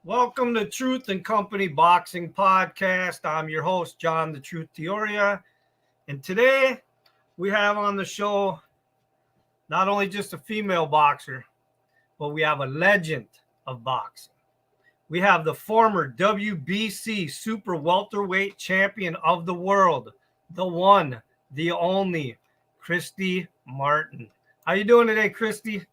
Welcome to Truth and Company Boxing Podcast. I'm your host, John the Truth Teoria. And today we have on the show not only just a female boxer, but we have a legend of boxing. We have the former WBC Super Welterweight Champion of the world, the one, the only, Christy Martin. How you doing today, Christy?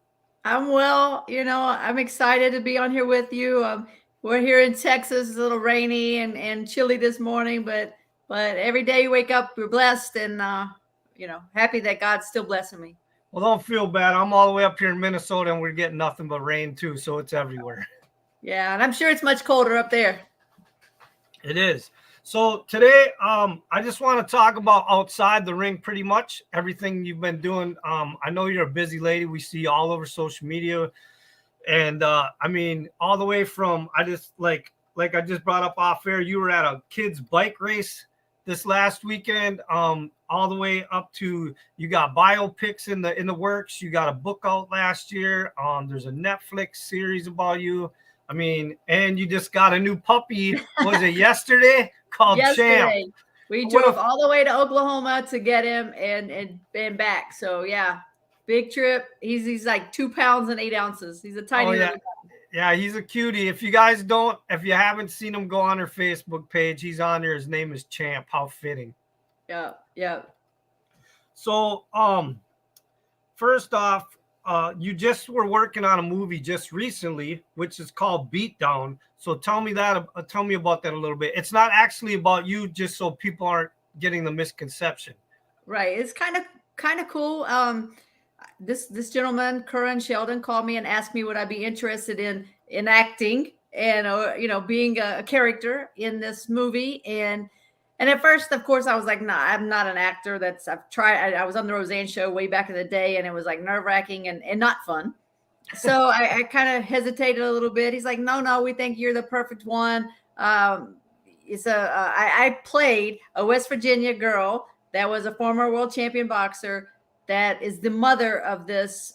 I'm well. I'm excited to be on here with you. We're here in Texas. It's a little rainy and chilly this morning, but every day you wake up, you're blessed and, happy that God's still blessing me. Well, don't feel bad. I'm all the way up here in Minnesota and we're getting nothing but rain too, so it's everywhere. Yeah, and I'm sure it's much colder up there. It is. So today, I just want to talk about outside the ring, pretty much everything you've been doing. I know you're a busy lady. We see you all over social media. And all the way from, I just brought up off air, you were at a kids bike race this last weekend, all the way up to, you got biopics in the works. You got a book out last year. There's a Netflix series about you. And you just got a new puppy. Was it yesterday? Called Champ. We drove all the way to Oklahoma to get him and back. So yeah. Big trip. He's like 2 pounds and 8 ounces. He's a tiny little guy. Yeah, he's a cutie. If you haven't seen him, go on her Facebook page. He's on there. His name is Champ. How fitting. Yeah. So, first off, you just were working on a movie just recently, which is called Beatdown. So tell me about that a little bit. It's not actually about you, just so people aren't getting the misconception. Right. It's kind of cool. This gentleman, Curran Sheldon, called me and asked me would I be interested in acting and being a character in this movie. And at first, of course, I was like, nah, I'm not an actor. I've tried. I was on the Roseanne show way back in the day, and it was like nerve-wracking and not fun. So I kind of hesitated a little bit. He's like, no, we think you're the perfect one. I played a West Virginia girl that was a former world champion boxer that is the mother of this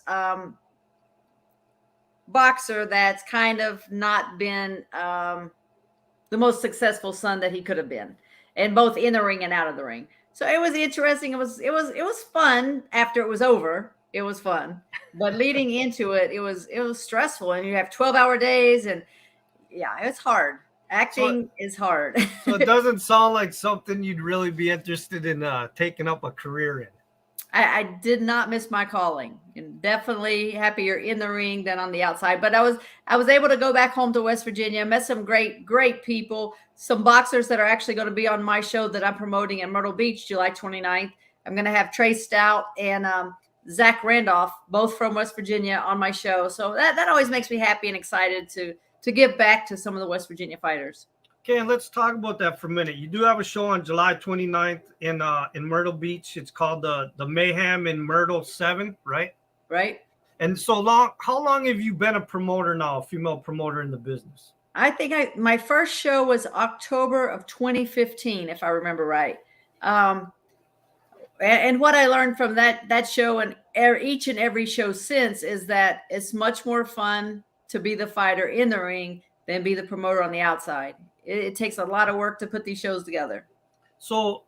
boxer that's kind of not been the most successful son that he could have been, and both in the ring and out of the ring. So it was interesting. It was fun. After it was over, it was fun, but leading into it, it was stressful. And you have 12-hour days, and yeah, it's hard. Acting is hard. So it doesn't sound like something you'd really be interested in taking up a career in. I did not miss my calling, and definitely happier in the ring than on the outside. But I was able to go back home to West Virginia, met some great people, some boxers that are actually going to be on my show that I'm promoting in Myrtle Beach, July 29th. I'm going to have Trey Stout and Zach Randolph, both from West Virginia, on my show. So that always makes me happy and excited to give back to some of the West Virginia fighters. Okay, and let's talk about that for a minute. You do have a show on July 29th in Myrtle Beach. It's called the Mayhem in Myrtle 7, right? Right. And so how long have you been a promoter now, a female promoter in the business? I think my first show was October of 2015, if I remember right. And what I learned from that show and each and every show since is that it's much more fun to be the fighter in the ring than be the promoter on the outside. It takes a lot of work to put these shows together. So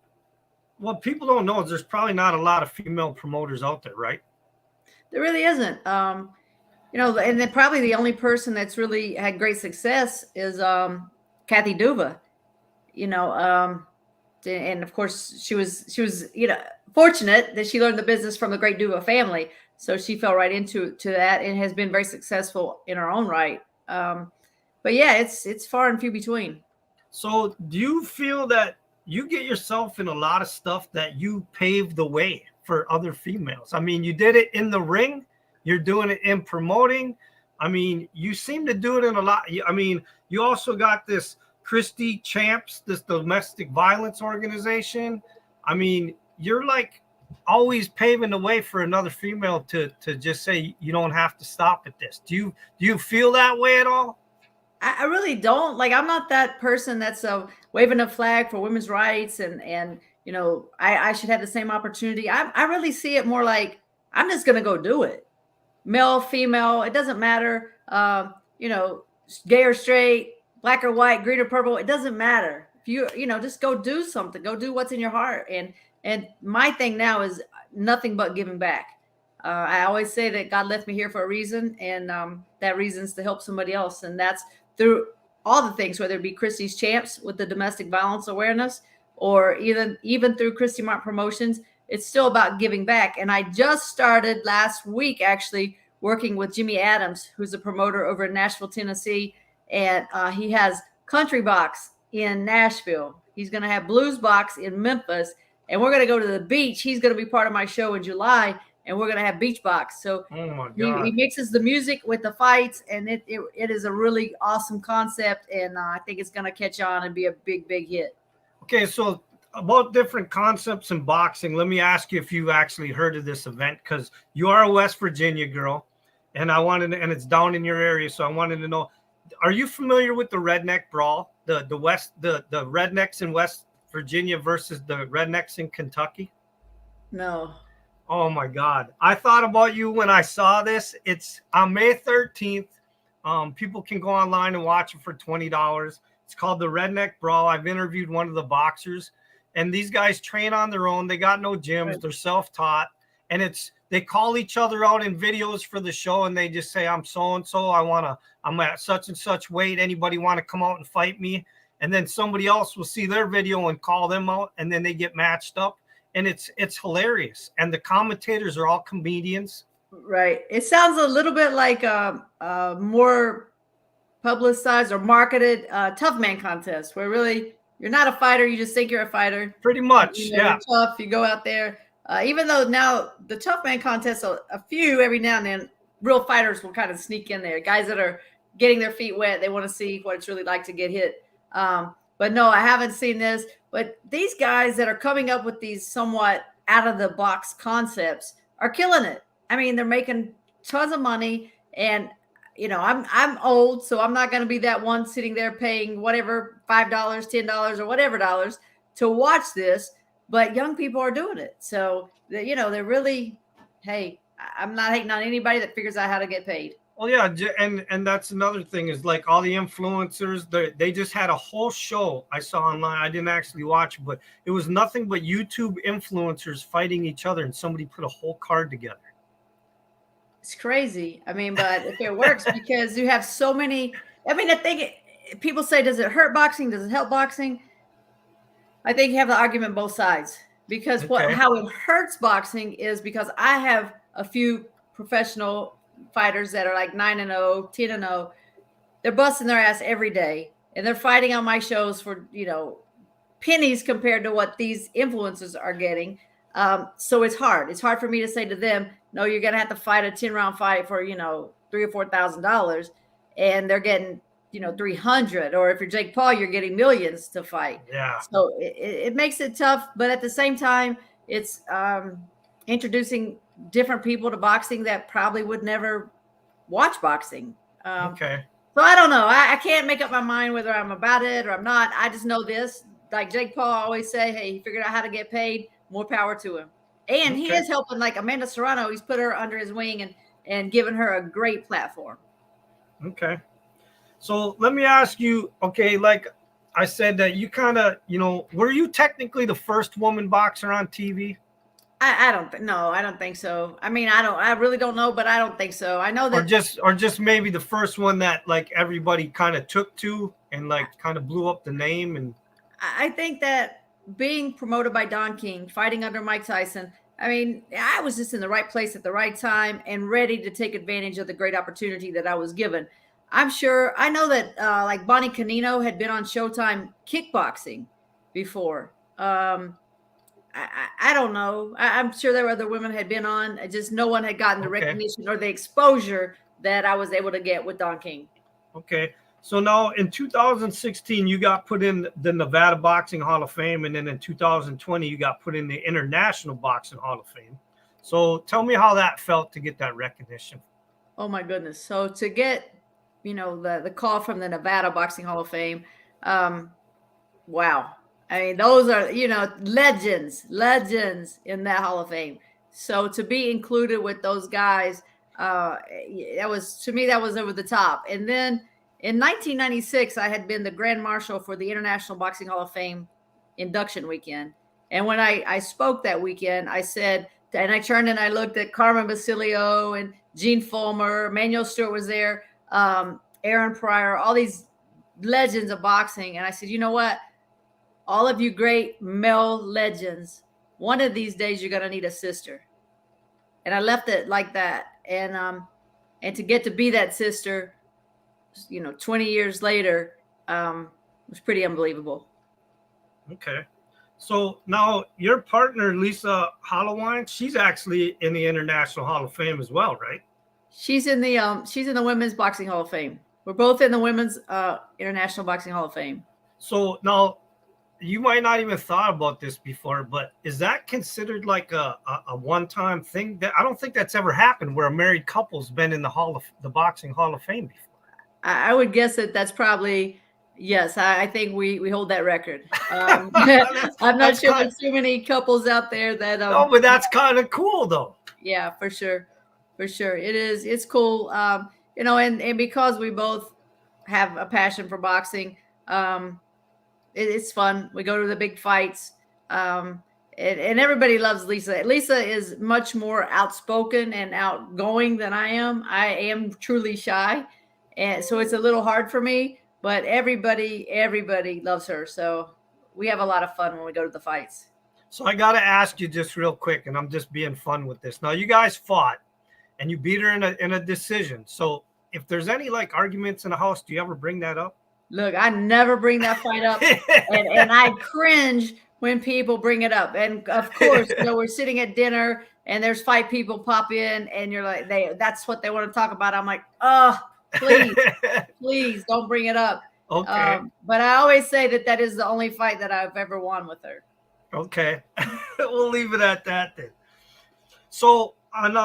what people don't know is there's probably not a lot of female promoters out there, right? There really isn't. And then probably the only person that's really had great success is Kathy Duva. And of course she was fortunate that she learned the business from the great Duva family. So she fell right into that and has been very successful in her own right. But yeah, it's far and few between. So do you feel that you get yourself in a lot of stuff that you paved the way for other females? I mean, you did it in the ring. You're doing it in promoting. I mean, you seem to do it in a lot. I mean, you also got this Christy Champs, this domestic violence organization. I mean, you're like always paving the way for another female to just say you don't have to stop at this. Do you feel that way at all? I really don't. Like, I'm not that person that's waving a flag for women's rights and I should have the same opportunity. I really see it more like I'm just gonna go do it. Male, female, it doesn't matter. Gay or straight, black or white, green or purple, it doesn't matter. If just go do something, go do what's in your heart. And my thing now is nothing but giving back. I always say that God left me here for a reason, and that reason is to help somebody else. And that's through all the things, whether it be Christy's Champs with the domestic violence awareness, or even through Christy Martin Promotions. It's still about giving back. And I just started last week, actually, working with Jimmy Adams, who's a promoter over in Nashville, Tennessee. And he has Country Box in Nashville. He's going to have Blues Box in Memphis. And we're going to go to the beach. He's going to be part of my show in July. And we're going to have Beach Box. So oh my God. He mixes the music with the fights. And it is a really awesome concept. And I think it's going to catch on and be a big, big hit. Okay, so about different concepts in boxing, let me ask you if you've actually heard of this event, because you are a West Virginia girl, and and it's down in your area, so I wanted to know, are you familiar with the Redneck Brawl, the Rednecks in West Virginia versus the Rednecks in Kentucky? No. Oh my God, I thought about you when I saw this. It's on May 13th. People can go online and watch it for $20. It's called the Redneck Brawl. I've interviewed one of the boxers. And these guys train on their own. They got no gyms. Right. They're self-taught. And they call each other out in videos for the show, and they just say, I'm so-and-so. I'm at such and such weight. Anybody want to come out and fight me? And then somebody else will see their video and call them out, and then they get matched up. And it's hilarious. And the commentators are all comedians. Right. It sounds a little bit like a more publicized or marketed tough man contest, where really you're not a fighter. You just think you're a fighter. Pretty much, yeah. You're tough. You go out there. Even though now the tough man contests, a few every now and then, real fighters will kind of sneak in there. Guys that are getting their feet wet. They want to see what it's really like to get hit. But no, I haven't seen this. But these guys that are coming up with these somewhat out of the box concepts are killing it. I mean, they're making tons of money, and I'm old, so I'm not going to be that one sitting there paying whatever, $5, $10, or whatever dollars to watch this. But young people are doing it. So, they're really, hey, I'm not hating on anybody that figures out how to get paid. Well, yeah. And that's another thing is like all the influencers, they just had a whole show I saw online. I didn't actually watch it, but it was nothing but YouTube influencers fighting each other, and somebody put a whole card together. It's crazy. I mean, but if it works, because you have so many, I mean, I think people say, does it hurt boxing? Does it help boxing? I think you have the argument both sides, because how it hurts boxing is because I have a few professional fighters that are like 9-0, 10-0. They're busting their ass every day, and they're fighting on my shows for, pennies compared to what these influencers are getting. So it's hard. It's hard for me to say to them, no, you're going to have to fight a 10-round fight for, $3,000 or $4,000, and they're getting, 300. Or if you're Jake Paul, you're getting millions to fight. Yeah. So it makes it tough, but at the same time, it's introducing different people to boxing that probably would never watch boxing. Okay. So I don't know. I can't make up my mind whether I'm about it or I'm not. I just know this. Like Jake Paul always say, hey, he figured out how to get paid. More power to him. And he is helping, like Amanda Serrano. He's put her under his wing and given her a great platform. Okay. So let me ask you, okay, like I said that you kind of, were you technically the first woman boxer on TV? I don't think so. I mean, I really don't know, but I don't think so. I know that. Or just maybe the first one that like everybody kind of took to and like kind of blew up the name. And I think that being promoted by Don King, fighting under Mike Tyson, I mean, I was just in the right place at the right time and ready to take advantage of the great opportunity that I was given. I know that like Bonnie Canino had been on Showtime kickboxing before. I don't know. I'm sure there were other women had been on. Just no one had gotten the recognition or the exposure that I was able to get with Don King. Okay. So now in 2016, you got put in the Nevada Boxing Hall of Fame. And then in 2020, you got put in the International Boxing Hall of Fame. So tell me how that felt to get that recognition. Oh my goodness. So to get, the call from the Nevada Boxing Hall of Fame, wow. I mean, those are, legends in that Hall of Fame. So to be included with those guys, that was over the top. And then in 1996, I had been the Grand Marshal for the International Boxing Hall of Fame induction weekend. And when I spoke that weekend, I said, and I turned and I looked at Carmen Basilio and Gene Fulmer, Manuel Stewart was there, Aaron Pryor, all these legends of boxing. And I said, you know what? All of you great male legends, one of these days you're going to need a sister. And I left it like that. And to get to be that sister, 20 years later, was pretty unbelievable. Okay. So now your partner, Lisa Hollowine, she's actually in the International Hall of Fame as well, right? She's in the Women's Boxing Hall of Fame. We're both in the Women's International Boxing Hall of Fame. So now you might not even thought about this before, but is that considered like a one-time thing? That I don't think that's ever happened where a married couple's been in the Boxing Hall of Fame before. I would guess that's probably. Yes, I think we hold that record. I'm not sure there's too many couples out there that. No, but that's kind of cool, though. Yeah, for sure. It is. It's cool. And because we both have a passion for boxing, it's fun. We go to the big fights, and everybody loves Lisa. Lisa is much more outspoken and outgoing than I am. I am truly shy, and so it's a little hard for me. But everybody loves her. So we have a lot of fun when we go to the fights. So I got to ask you just real quick, and I'm just being fun with this. Now, you guys fought, and you beat her in a decision. So if there's any arguments in the house, do you ever bring that up? Look, I never bring that fight up, and I cringe when people bring it up. And of course, we're sitting at dinner, and there's 5 people pop in, and you're like, that's what they want to talk about. I'm like, oh. Please don't bring it up. Okay. But I always say that is the only fight that I've ever won with her. Okay. We'll leave it at that then. So on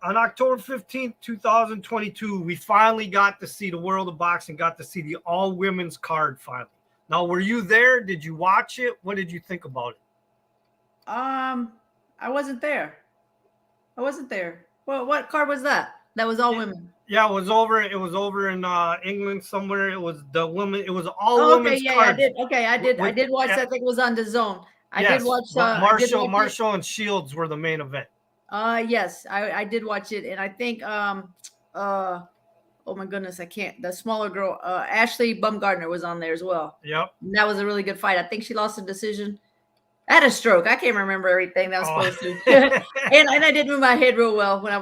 October 15th, 2022, we finally got to see the world of boxing, got to see the all women's card finally. Now, were you there? Did you watch it? What did you think about it? I wasn't there. Well, what card was that? That was all women. Yeah, it was over in England somewhere. It was the women. It was all women's cards. I did watch that. I think it was on DAZN. I did watch. Marshall and Shields were the main event. Yes, I did watch it, and I think oh my goodness, I can't. The smaller girl, Ashley Bumgardner, was on there as well. Yep. And that was a really good fight. I think she lost a decision. I had a stroke. I can't remember everything that I was supposed to. and I didn't move my head real well when I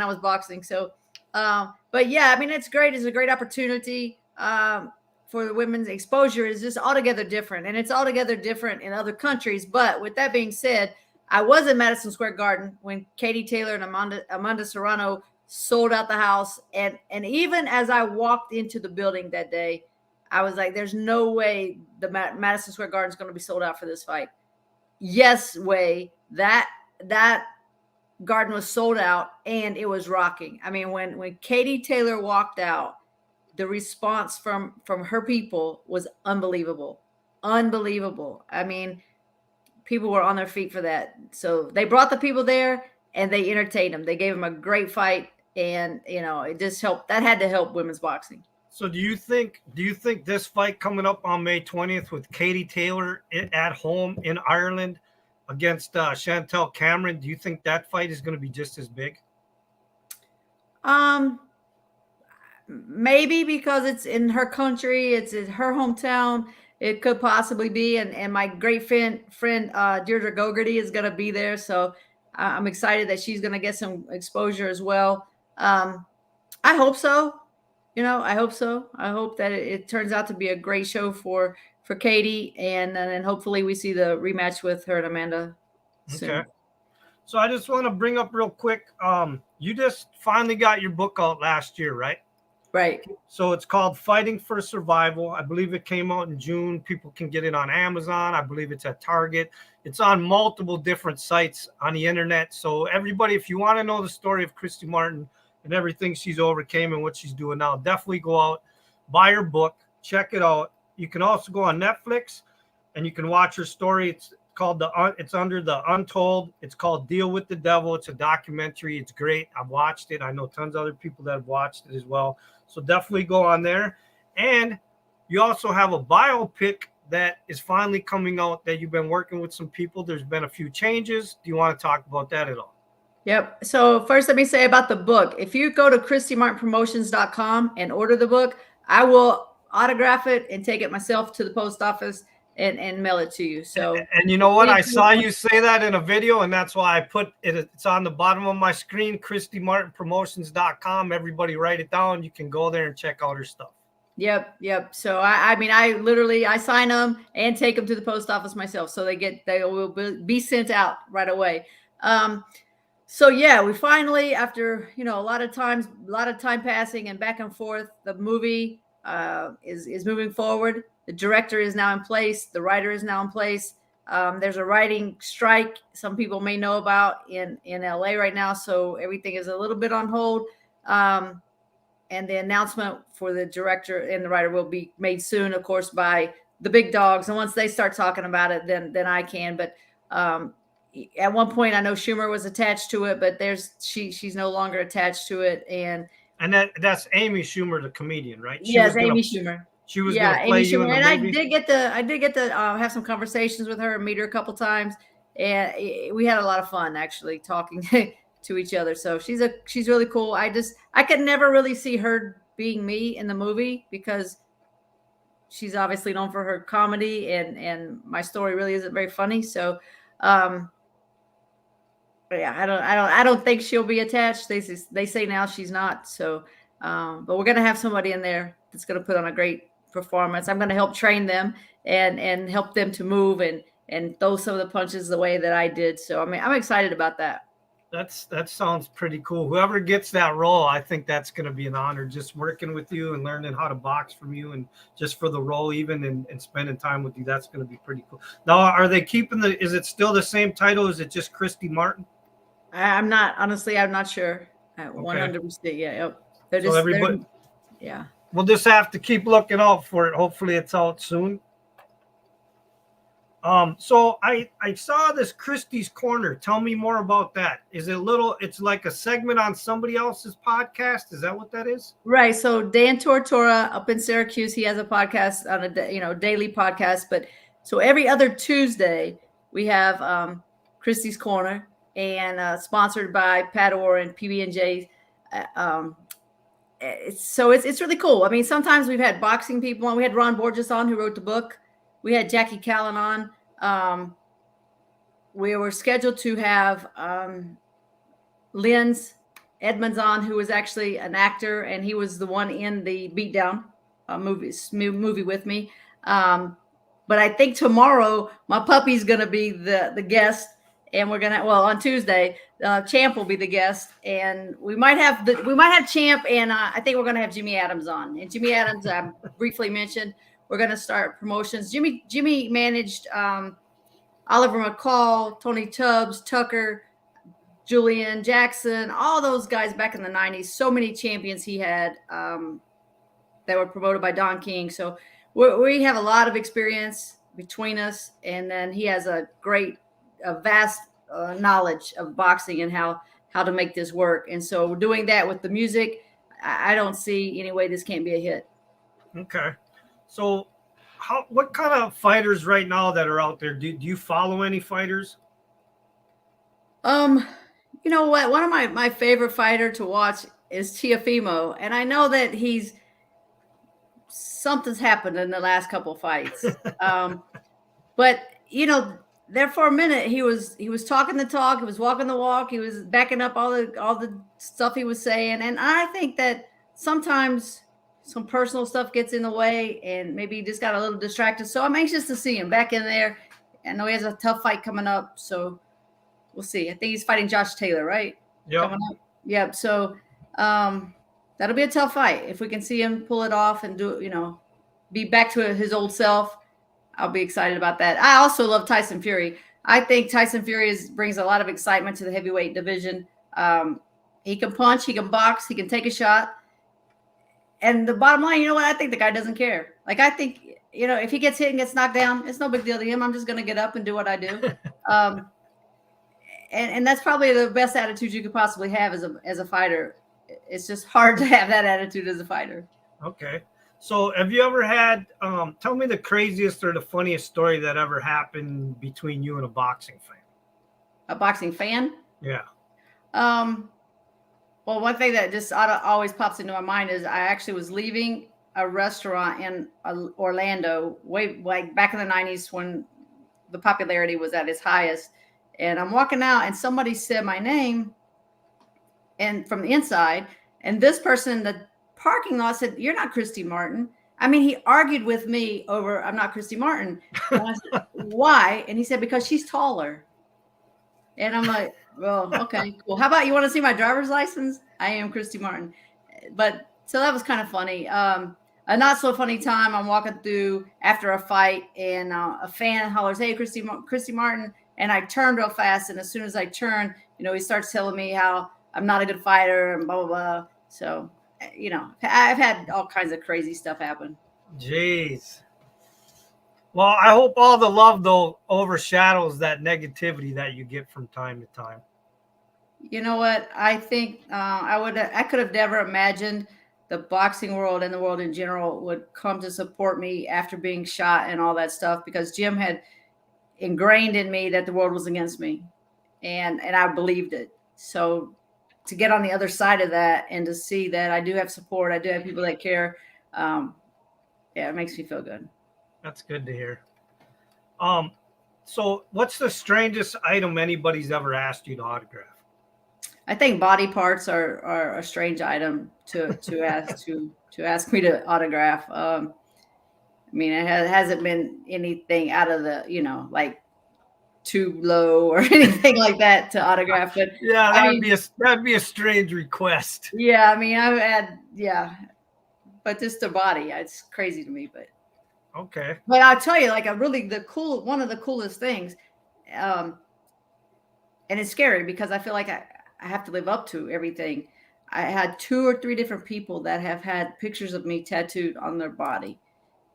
was boxing. So, but yeah, I mean, it's great. It's a great opportunity for the women's exposure. Is just altogether different, and it's altogether different in other countries. But with that being said, I was in Madison Square Garden when Katie Taylor and Amanda Serrano sold out the house, and even as I walked into the building that day, I was like, "There's no way the Madison Square Garden is going to be sold out for this fight." Yes way. That garden was sold out and it was rocking. I mean, when Katie Taylor walked out, the response from her people was unbelievable. I mean, people were on their feet for that. So they brought the people there and they entertained them. They gave them a great fight, and it just helped. That had to help women's boxing. So do you think this fight coming up on May 20th with Katie Taylor at home in Ireland against Chantel Cameron, do you think that fight is going to be just as big? Maybe, because it's in her country, it's in her hometown. It could possibly be, and my great friend Deirdre Gogarty is going to be there, so I'm excited that she's going to get some exposure as well. I hope so. I hope so. I hope that it turns out to be a great show for Katie, and then hopefully we see the rematch with her and Amanda soon. Okay. So I just want to bring up real quick. You just finally got your book out last year, right? Right. So it's called Fighting for Survival. I believe it came out in June. People can get it on Amazon. I believe it's at Target. It's on multiple different sites on the internet. So everybody, if you want to know the story of Christy Martin and everything she's overcame and what she's doing now, definitely go out, buy her book, check it out. You can also go on Netflix and you can watch her story. It's called it's under the Untold. It's called Deal with the Devil. It's a documentary. It's great. I've watched it. I know tons of other people that have watched it as well. So definitely go on there. And you also have a biopic that is finally coming out that you've been working with some people. There's been a few changes. Do you want to talk about that at all? Yep. So first, let me say about the book. If you go to ChristyMartinPromotions.com and order the book, I will autograph it and take it myself to the post office and mail it to you. So, and you know what? I saw you say that in a video, and that's why I put it. It's on the bottom of my screen, ChristyMartinPromotions.com. Everybody write it down. You can go there and check out her stuff. Yep. So I mean, I sign them and take them to the post office myself. So they will be sent out right away. So yeah, we finally, after, a lot of time passing and back and forth, the movie is moving forward. The director is now in place. The writer is now in place. There's a writing strike some people may know about in LA right now. So everything is a little bit on hold. And the announcement for the director and the writer will be made soon, of course, by the big dogs. And once they start talking about it, then I can. But at one point, I know Schumer was attached to it, but she's no longer attached to it. And that's Amy Schumer, the comedian, right? Yes, Amy Schumer. She was going to play you in the movie. I did get to have some conversations with her and meet her a couple times, and we had a lot of fun actually talking to each other. So she's really cool. I could never really see her being me in the movie because she's obviously known for her comedy, and my story really isn't very funny. So, yeah, I don't think she'll be attached. They say now she's not. So, but we're gonna have somebody in there that's gonna put on a great performance. I'm gonna help train them and help them to move and throw some of the punches the way that I did. So, I mean, I'm excited about that. That sounds pretty cool. Whoever gets that role, I think that's going to be an honor, just working with you and learning how to box from you, and just for the role even and spending time with you. That's going to be pretty cool. Now, are they keeping is it still the same title? Is it just Christy Martin? I'm not sure. 100%. Yeah. Yep. Everybody, yeah. We'll just have to keep looking out for it. Hopefully it's out soon. So I saw this Christy's Corner. Tell me more about that. Is it it's like a segment on somebody else's podcast? Is that what that is? Right. So Dan Tortora up in Syracuse, he has a podcast on a daily podcast. But so every other Tuesday we have Christy's Corner, and sponsored by Pat Orr and PB&J. It's really cool. I mean, sometimes we've had boxing people on. We had Ron Borges on, who wrote the book. We had Jackie Callan on. We were scheduled to have Linz Edmonds on, who was actually an actor, and he was the one in the Beatdown movie with me. But I think tomorrow my puppy's going to be the guest, and we're on Tuesday, Champ will be the guest, and we might have Champ, and I think we're going to have Jimmy Adams on. And Jimmy Adams, I briefly mentioned. We're going to start promotions. Jimmy managed Oliver McCall, Tony Tubbs, Tucker, Julian Jackson, all those guys back in the 90s. So many champions he had that were promoted by Don King. So we have a lot of experience between us. And then he has a vast knowledge of boxing and how to make this work. And so we're doing that with the music. I don't see any way this can't be a hit. Okay. So what kind of fighters right now that are out there? Do you follow any fighters? You know what? One of my favorite fighter to watch is Teofimo. And I know that something's happened in the last couple of fights. But there for a minute, he was talking the talk, he was walking the walk, he was backing up all the stuff he was saying. And I think that sometimes some personal stuff gets in the way, and maybe he just got a little distracted. So I'm anxious to see him back in there. I know he has a tough fight coming up, so we'll see. I think he's fighting Josh Taylor, right? Yeah. Yep. So that'll be a tough fight. If we can see him pull it off and do, be back to his old self, I'll be excited about that. I also love Tyson Fury. I think Tyson Fury brings a lot of excitement to the heavyweight division. He can punch, he can box, he can take a shot. And the bottom line, you know what? I think the guy doesn't care. Like, I think, if he gets hit and gets knocked down, it's no big deal to him. I'm just going to get up and do what I do. And that's probably the best attitude you could possibly have as a fighter. It's just hard to have that attitude as a fighter. Okay. So have you ever had, tell me the craziest or the funniest story that ever happened between you and a boxing fan? A boxing fan? Yeah. Well, one thing that just always pops into my mind is I actually was leaving a restaurant in Orlando way like back in the 90s when the popularity was at its highest. And I'm walking out and somebody said my name and from the inside, and this person in the parking lot said, "You're not Christy Martin." I mean, he argued with me over, "I'm not Christy Martin." And I said, "Why?" And he said, "Because she's taller." And I'm like, "Well, okay, cool. How about you want to see my driver's license? I am Christy Martin." But so that was kind of funny. A not so funny time. I'm walking through after a fight, and a fan hollers, "Hey, Christy Martin!" And I turned real fast, and as soon as I turned, he starts telling me how I'm not a good fighter and blah blah blah. So, I've had all kinds of crazy stuff happen. Jeez. Well, I hope all the love though overshadows that negativity that you get from time to time. You know what? I think I could have never imagined the boxing world and the world in general would come to support me after being shot and all that stuff, because Jim had ingrained in me that the world was against me, and I believed it. So to get on the other side of that and to see that I do have support, I do have people that care, it makes me feel good. That's good to hear. So what's the strangest item anybody's ever asked you to autograph? I think body parts are a strange item to ask me to autograph. I mean, it hasn't been anything out of the, like too low or anything like that to autograph. But yeah, that'd be a strange request. Yeah, I mean, I've had, but just the body, it's crazy to me. But okay. But I'll tell you, like one of the coolest things, and it's scary because I feel like I have to live up to everything. I had 2 or 3 different people that have had pictures of me tattooed on their body.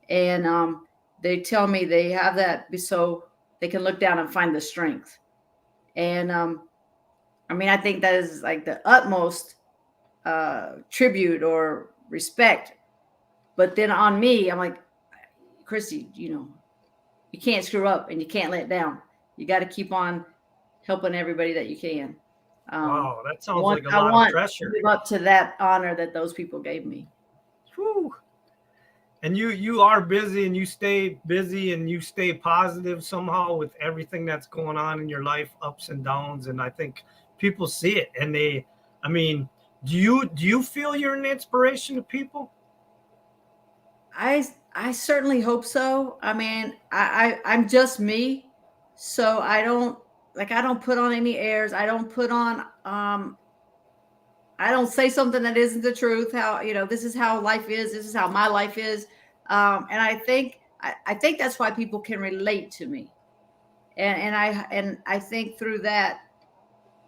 And they tell me they have that so they can look down and find the strength. And I mean, I think that is like the utmost tribute or respect. But then on me, I'm like, Christy, you can't screw up and you can't let down. You got to keep on helping everybody that you can. Wow, that sounds like a lot of pressure. To live up to that honor that those people gave me. Whew. And you are busy and you stay busy and you stay positive somehow with everything that's going on in your life, ups and downs. And I think people see it and do you feel you're an inspiration to people? I certainly hope so. I mean, I'm just me. So I don't put on any airs. I don't put on, I don't say something that isn't the truth. How, this is how life is. This is how my life is. And I think that's why people can relate to me. And I think through that,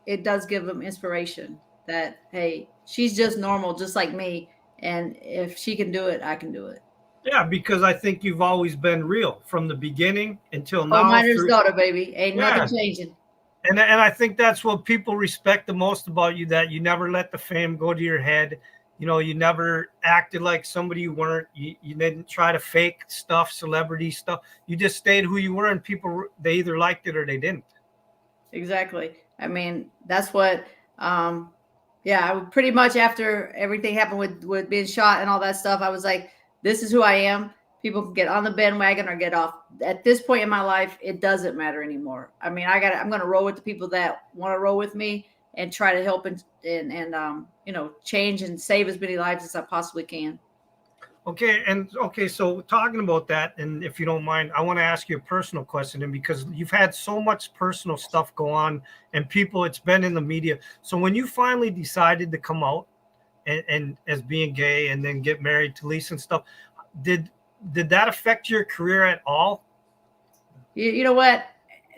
it does give them inspiration that, hey, she's just normal, just like me. And if she can do it, I can do it. Yeah, because I think you've always been real from the beginning until now. Oh, miner's daughter, baby. Ain't nothing changing. And I think that's what people respect the most about you, that you never let the fame go to your head. You never acted like somebody you weren't. You didn't try to fake stuff, celebrity stuff. You just stayed who you were, and people, they either liked it or they didn't. Exactly. I mean, that's what, I pretty much after everything happened with being shot and all that stuff, I was like, this is who I am. People can get on the bandwagon or get off. At this point in my life, it doesn't matter anymore. I mean, I'm going to roll with the people that want to roll with me and try to help and change and save as many lives as I possibly can. Okay. So talking about that, and if you don't mind, I want to ask you a personal question, and because you've had so much personal stuff go on and people, it's been in the media. So when you finally decided to come out and as being gay, and then get married to Lisa and stuff. Did that affect your career at all? You know what?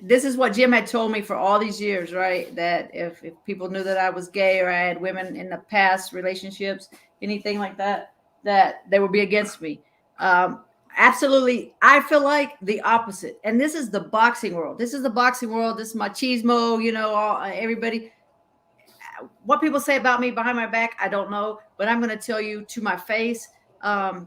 This is what Jim had told me for all these years, right? That if people knew that I was gay or I had women in the past relationships, anything like that, that they would be against me. Absolutely. I feel like the opposite. And this is the boxing world. This is the boxing world. This is machismo, everybody. What people say about me behind my back, I don't know. But I'm going to tell you to my face, I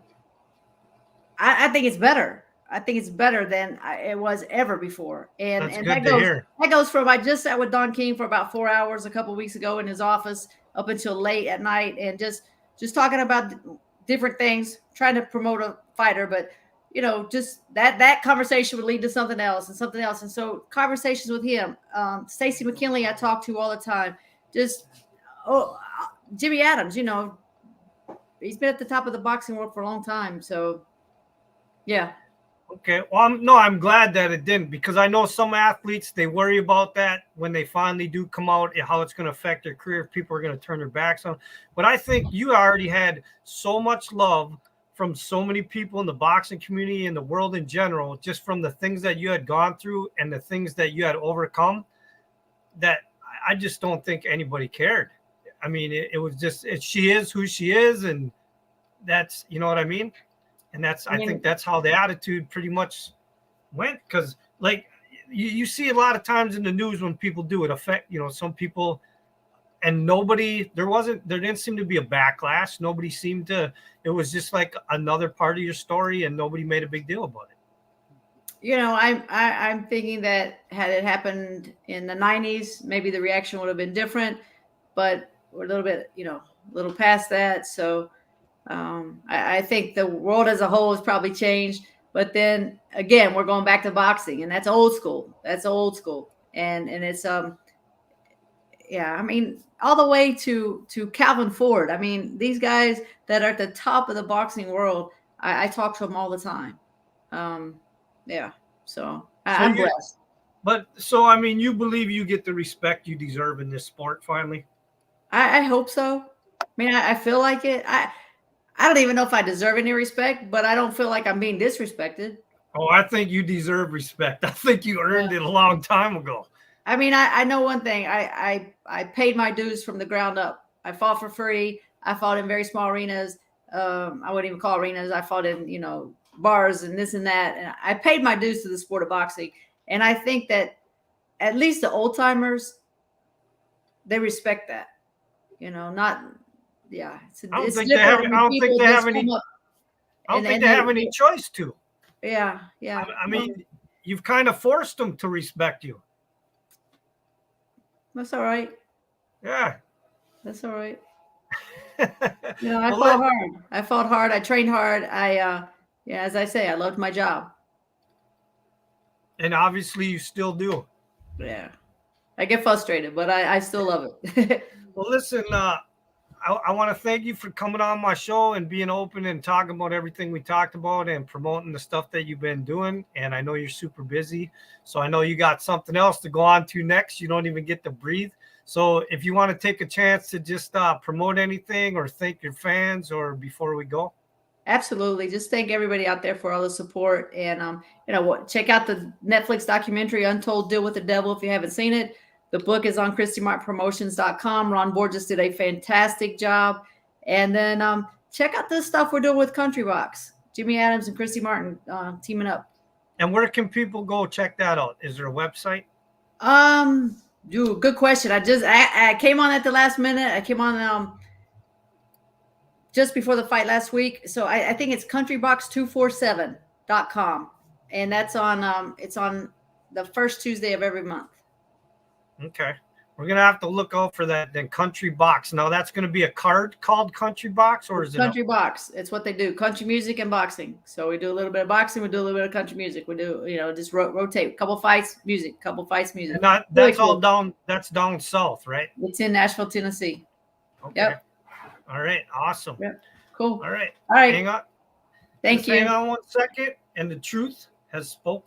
think it's better. I think it's better than it was ever before. And That's and good to hear. That goes from, I just sat with Don King for about 4 hours a couple of weeks ago in his office up until late at night, and just talking about different things, trying to promote a fighter, but just that conversation would lead to something else and something else. And so conversations with him, Stacey McKinley, I talk to all the time, Jimmy Adams, he's been at the top of the boxing world for a long time. So yeah. Okay. Well, I'm glad that it didn't, because I know some athletes, they worry about that when they finally do come out, how it's going to affect their career, if people are going to turn their backs on. But I think you already had so much love from so many people in the boxing community and the world in general, just from the things that you had gone through and the things that you had overcome, that I just don't think anybody cared. I mean, it was just, she is who she is, and that's, you know what I mean? And I think that's how the attitude pretty much went. Because like you see a lot of times in the news when people do it affect, some people, and there didn't seem to be a backlash. Nobody seemed to, it was just like another part of your story, and nobody made a big deal about it. I'm thinking that had it happened in the 90s, maybe the reaction would have been different, but we're a little bit, a little past that. So I think the world as a whole has probably changed, but then again, we're going back to boxing, and that's old school. And it's, yeah, I mean, all the way to Calvin Ford. I mean, these guys that are at the top of the boxing world, I talk to them all the time. Yeah. So I'm blessed. But so, I mean, you believe you get the respect you deserve in this sport finally? I hope so. I mean, I feel like it. I don't even know if I deserve any respect, but I don't feel like I'm being disrespected. Oh, I think you deserve respect. I think you earned it a long time ago. I mean, I know one thing. I paid my dues from the ground up. I fought for free. I fought in very small arenas. I wouldn't even call arenas. I fought in, bars and this and that. And I paid my dues to the sport of boxing. And I think that at least the old timers, they respect that. Not. Yeah, I don't think they have any choice to. Yeah. I mean, you've kind of forced them to respect you. That's all right. Yeah, that's all right. I fought hard. I trained hard. As I say, I loved my job. And obviously, you still do. Yeah, I get frustrated, but I still love it. Well, listen. I want to thank you for coming on my show and being open and talking about everything we talked about and promoting the stuff that you've been doing. And I know you're super busy, so I know you got something else to go on to next. You don't even get to breathe. So if you want to take a chance to just promote anything or thank your fans, or before we go. Absolutely. Just thank everybody out there for all the support. And, check out the Netflix documentary, Untold Deal with the Devil, if you haven't seen it. The book is on ChristyMartinPromotions.com. Ron Borges did a fantastic job. And then check out this stuff we're doing with Country Box. Jimmy Adams and Christy Martin teaming up. And where can people go check that out? Is there a website? Good question. I came on at the last minute. I came on just before the fight last week. So I think it's countrybox247.com. And that's on it's on the first Tuesday of every month. Okay. We're going to have to look out for that then. Country Box. Now that's going to be a card called Country Box, or is it Country Box? It's what they do. Country music and boxing. So we do a little bit of boxing. We do a little bit of country music. We do, just rotate. Couple fights, music. Couple fights, music. And that's really all cool. That's down south, right? It's in Nashville, Tennessee. Okay. Yep. All right. Awesome. Yep. Cool. All right. All right. Hang on. Thank you. Hang on 1 second. And the truth has spoken.